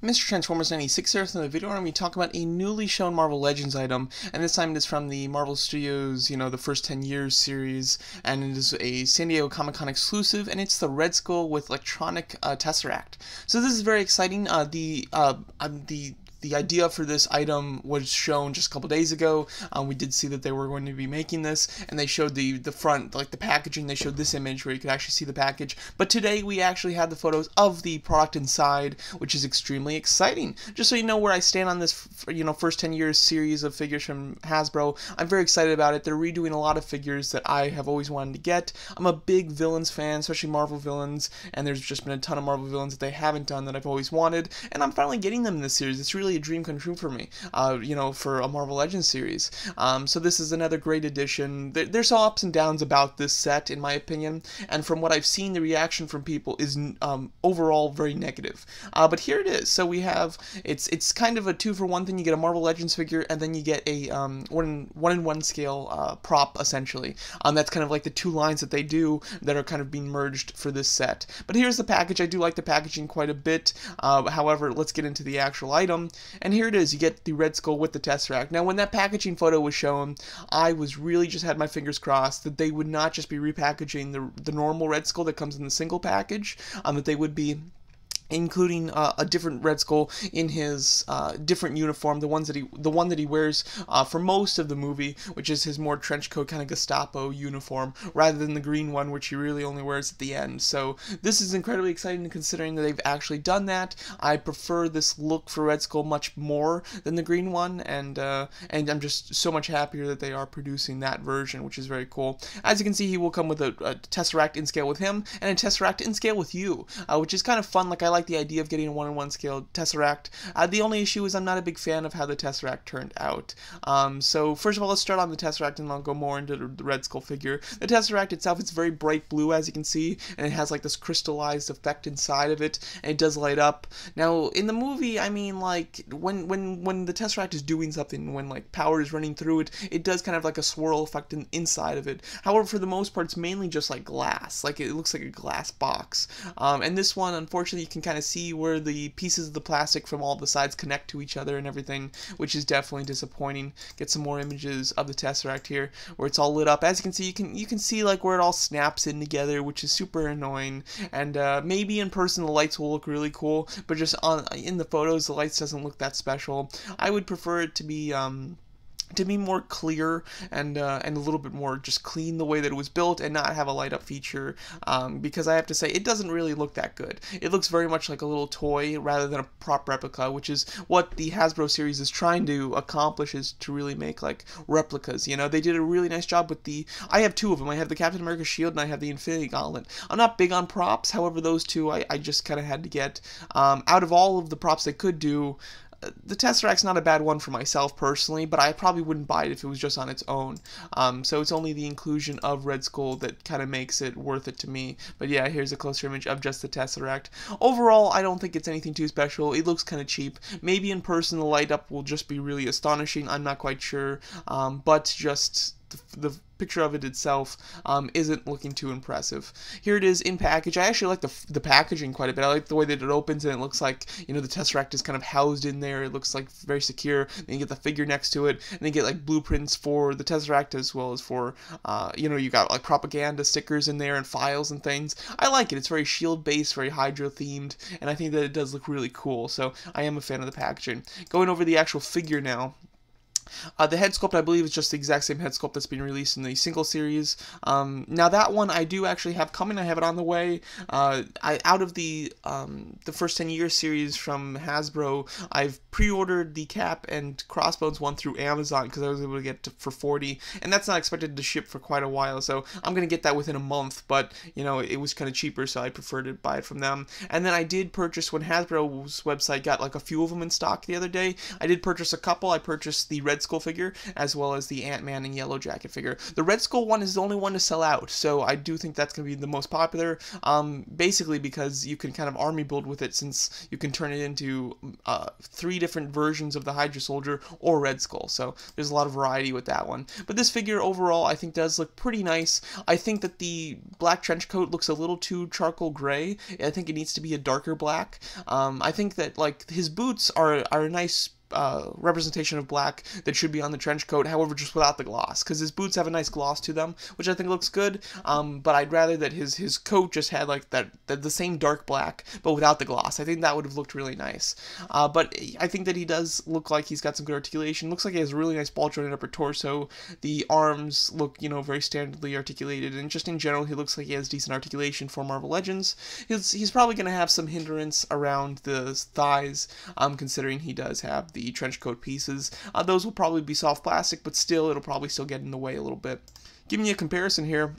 Mr. Transformers 96 here, so in the video I'm going to be talking about a newly shown Marvel Legends item, and this time it is from the Marvel Studios, the first 10 years series, and it is a San Diego Comic-Con exclusive, and it's the Red Skull with electronic Tesseract. So this is very exciting. The idea for this item was shown just a couple days ago. We did see that they were going to be making this, and they showed the front, like the packaging. They showed this image where you could actually see the package. But today we actually had the photos of the product inside, which is extremely exciting. Just so you know where I stand on this, first 10 years series of figures from Hasbro, I'm very excited about it. They're redoing a lot of figures that I have always wanted to get. I'm a big villains fan, especially Marvel villains, and there's just been a ton of Marvel villains that they haven't done that I've always wanted, and I'm finally getting them in this series. It's really a dream come true for me, for a Marvel Legends series. So this is another great addition. There's some ups and downs about this set, in my opinion, and from what I've seen, the reaction from people is overall very negative. But here it is. So we have, it's kind of a 2-for-1 thing. You get a Marvel Legends figure, and then you get a 1-in-1 scale prop, essentially. That's kind of like the two lines that they do that are kind of being merged for this set. But here's the package. I do like the packaging quite a bit. However, let's get into the actual item. And here it is. You get the Red Skull with the Tesseract. Now, when that packaging photo was shown, I was really just had my fingers crossed that they would not just be repackaging the normal Red Skull that comes in the single package, that they would be including a different Red Skull in his different uniform, the one that he wears for most of the movie, which is his more trench coat kind of Gestapo uniform, rather than the green one, which he really only wears at the end. So this is incredibly exciting, considering that they've actually done that. I prefer this look for Red Skull much more than the green one, and I'm just so much happier that they are producing that version, which is very cool. As you can see, he will come with a Tesseract in scale with him, and a Tesseract in scale with you, which is kind of fun. Like, I like the idea of getting a 1-in-1 scale Tesseract. The only issue is I'm not a big fan of how the Tesseract turned out. So first of all, let's start on the Tesseract, and I'll go more into the Red Skull figure. The Tesseract itself, it's very bright blue, as you can see, and it has like this crystallized effect inside of it, and it does light up. Now, in the movie, I mean, like, when the Tesseract is doing something, when like power is running through it, it does kind of like a swirl effect inside of it. However, for the most part, it's mainly just like glass. Like, it looks like a glass box. And this one, unfortunately, you can kind of see where the pieces of the plastic from all the sides connect to each other and everything, which is definitely disappointing. Get some more images of the Tesseract here, where it's all lit up. As you can see, you can see like where it all snaps in together, which is super annoying. And maybe in person the lights will look really cool, but just in the photos the lights doesn't look that special. I would prefer it to be more clear and a little bit more just clean the way that it was built, and not have a light up feature, because I have to say it doesn't really look that good. It looks very much like a little toy rather than a prop replica, which is what the Hasbro series is trying to accomplish, is to really make like replicas. They did a really nice job with I have two of them. I have the Captain America shield and I have the Infinity Gauntlet. I'm not big on props, however those two I just kind of had to get. Out of all of the props they could do, the Tesseract's not a bad one for myself personally, but I probably wouldn't buy it if it was just on its own. So it's only the inclusion of Red Skull that kind of makes it worth it to me. But yeah, here's a closer image of just the Tesseract. Overall, I don't think it's anything too special. It looks kind of cheap. Maybe in person the light up will just be really astonishing. I'm not quite sure. But just the picture of it itself isn't looking too impressive. Here it is in package. I actually like the packaging quite a bit. I like the way that it opens, and it looks like, the Tesseract is kind of housed in there. It looks like very secure. Then you get the figure next to it, and then you get like blueprints for the Tesseract, as well as for, you got like propaganda stickers in there and files and things. I like it. It's very shield based, very Hydra themed, and I think that it does look really cool. So I am a fan of the packaging. Going over the actual figure now. The head sculpt, I believe, is just the exact same head sculpt that's been released in the single series. Now that one I do actually have coming. I have it on the way. Out of the first 10 years series from Hasbro, I've pre-ordered the Cap and Crossbones one through Amazon, because I was able to get it for $40, and that's not expected to ship for quite a while, so I'm going to get that within a month, but, it was kind of cheaper, so I preferred to buy it from them. And then I did purchase, when Hasbro's website got like a few of them in stock the other day, I did purchase a couple. I purchased the Red Red Skull figure, as well as the Ant-Man and Yellow Jacket figure. The Red Skull one is the only one to sell out, so I do think that's going to be the most popular, basically because you can kind of army build with it, since you can turn it into 3 different versions of the Hydra Soldier or Red Skull, so there's a lot of variety with that one. But this figure overall I think does look pretty nice. I think that the black trench coat looks a little too charcoal gray. I think it needs to be a darker black. I think that like his boots are a nice representation of black that should be on the trench coat, however just without the gloss, because his boots have a nice gloss to them, which I think looks good, but I'd rather that his coat just had like the same dark black but without the gloss. I think that would have looked really nice, but I think that he does look like he's got some good articulation. Looks like he has a really nice ball jointed upper torso. The arms look, you know, very standardly articulated, and just in general he looks like he has decent articulation for Marvel Legends. He's probably going to have some hindrance around the thighs, considering he does have the trench coat pieces. Those will probably be soft plastic, but still, it'll probably still get in the way a little bit. Giving you a comparison here.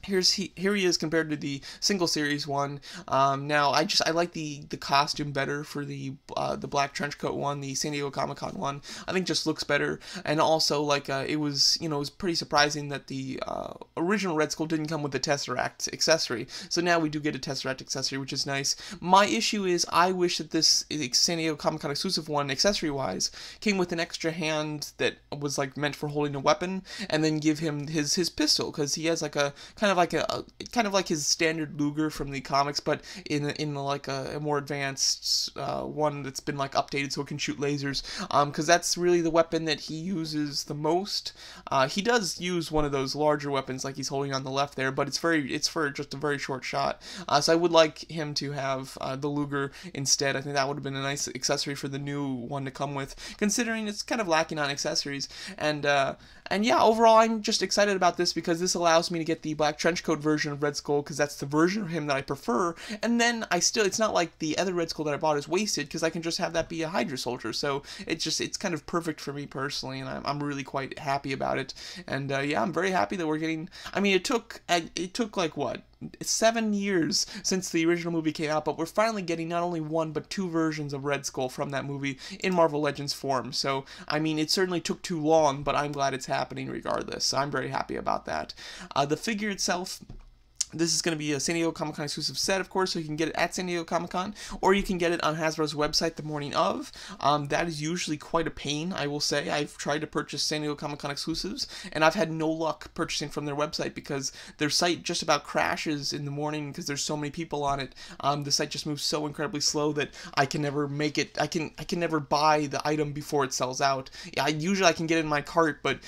Here he is compared to the single series one. Now I like the costume better for the black trench coat one, the San Diego Comic-Con one. I think just looks better, and also like it was pretty surprising that the original Red Skull didn't come with the Tesseract accessory. So now we do get a Tesseract accessory, which is nice. My issue is I wish that this San Diego Comic-Con exclusive one, accessory wise, came with an extra hand that was like meant for holding a weapon, and then give him his pistol, because he has like a kind of like his standard Luger from the comics, but in like a more advanced one that's been like updated so it can shoot lasers, because that's really the weapon that he uses the most. He does use one of those larger weapons like he's holding on the left there, but it's for just a very short shot. So I would like him to have the Luger instead. I think that would have been a nice accessory for the new one to come with, considering it's kind of lacking on accessories. And yeah, overall I'm just excited about this because this allows me to get the black trench coat version of Red Skull, because that's the version of him that I prefer, and then it's not like the other Red Skull that I bought is wasted, because I can just have that be a Hydra Soldier. So it's kind of perfect for me personally, and I'm really quite happy about it. And yeah, I'm very happy that we're getting, I mean, it took like what, 7 years since the original movie came out, but we're finally getting not only 1 but 2 versions of Red Skull from that movie in Marvel Legends form. So I mean, it certainly took too long, but I'm glad it's happening regardless. So I'm very happy about that. The figure itself, this is going to be a San Diego Comic-Con exclusive set, of course, so you can get it at San Diego Comic-Con, or you can get it on Hasbro's website the morning of. That is usually quite a pain, I will say. I've tried to purchase San Diego Comic-Con exclusives, and I've had no luck purchasing from their website, because their site just about crashes in the morning because there's so many people on it. The site just moves so incredibly slow that I can never make it, I can never buy the item before it sells out. Yeah, usually I can get it in my cart, but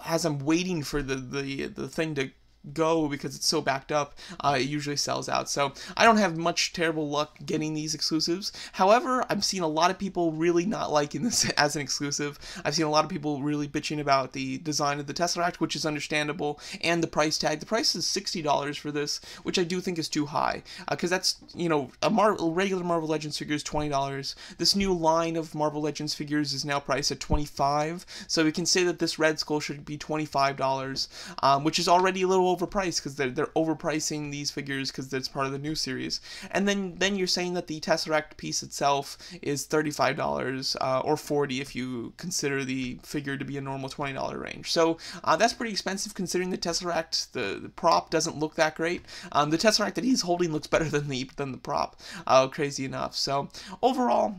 as I'm waiting for the thing to go, because it's so backed up, it usually sells out. So I don't have much terrible luck getting these exclusives. However, I've seen a lot of people really not liking this as an exclusive. I've seen a lot of people really bitching about the design of the Tesseract, which is understandable, and the price tag. The price is $60 for this, which I do think is too high, because that's, you know, a regular Marvel Legends figure is $20. This new line of Marvel Legends figures is now priced at $25, so we can say that this Red Skull should be $25, which is already a little overpriced, because they're overpricing these figures because it's part of the new series. And then you're saying that the Tesseract piece itself is $35, or $40 if you consider the figure to be a normal $20 range. So that's pretty expensive, considering the Tesseract, the prop doesn't look that great. The Tesseract that he's holding looks better than the prop, crazy enough. So overall,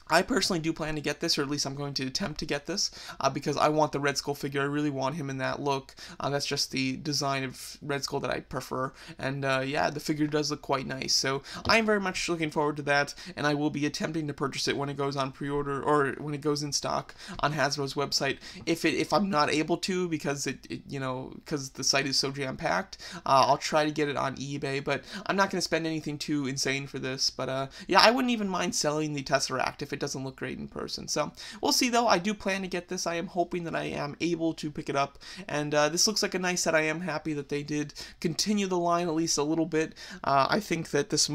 I personally do plan to get this, or at least I'm going to attempt to get this, because I want the Red Skull figure. I really want him in that look. That's just the design of Red Skull that I prefer, and yeah, the figure does look quite nice. So I'm very much looking forward to that, and I will be attempting to purchase it when it goes on pre-order, or when it goes in stock on Hasbro's website. If I'm not able to, because because the site is so jam-packed, I'll try to get it on eBay, but I'm not going to spend anything too insane for this. But yeah, I wouldn't even mind selling the Tesseract if it doesn't look great in person. So we'll see, though. I do plan to get this. I am hoping that I am able to pick it up, and this looks like a nice set. I am happy that they did continue the line at least a little bit. I think that this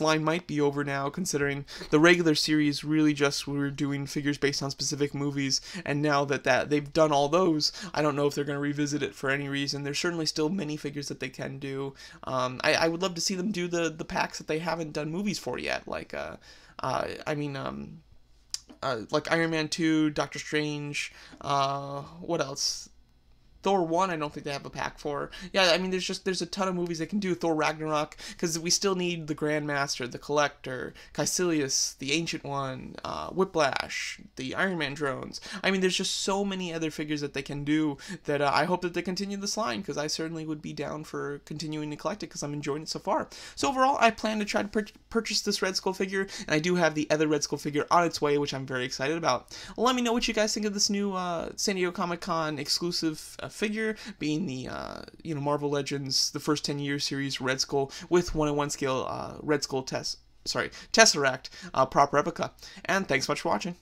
line might be over now, considering the regular series really just were doing figures based on specific movies, and now that they've done all those, I don't know if they're going to revisit it for any reason. There's certainly still many figures that they can do. I would love to see them do the packs that they haven't done movies for yet, like I mean, like Iron Man 2, Doctor Strange, what else? Thor 1, I don't think they have a pack for. Yeah, I mean, there's a ton of movies they can do. Thor Ragnarok, because we still need the Grandmaster, the Collector, Caecilius, the Ancient One, Whiplash, the Iron Man drones. I mean, there's just so many other figures that they can do that I hope that they continue this line, because I certainly would be down for continuing to collect it, because I'm enjoying it so far. So overall, I plan to try to purchase this Red Skull figure, and I do have the other Red Skull figure on its way, which I'm very excited about. Let me know what you guys think of this new San Diego Comic-Con exclusive figure, being the Marvel Legends the first 10 year series Red Skull with 1/1 scale Red Skull Tesseract prop replica. And thanks so much for watching.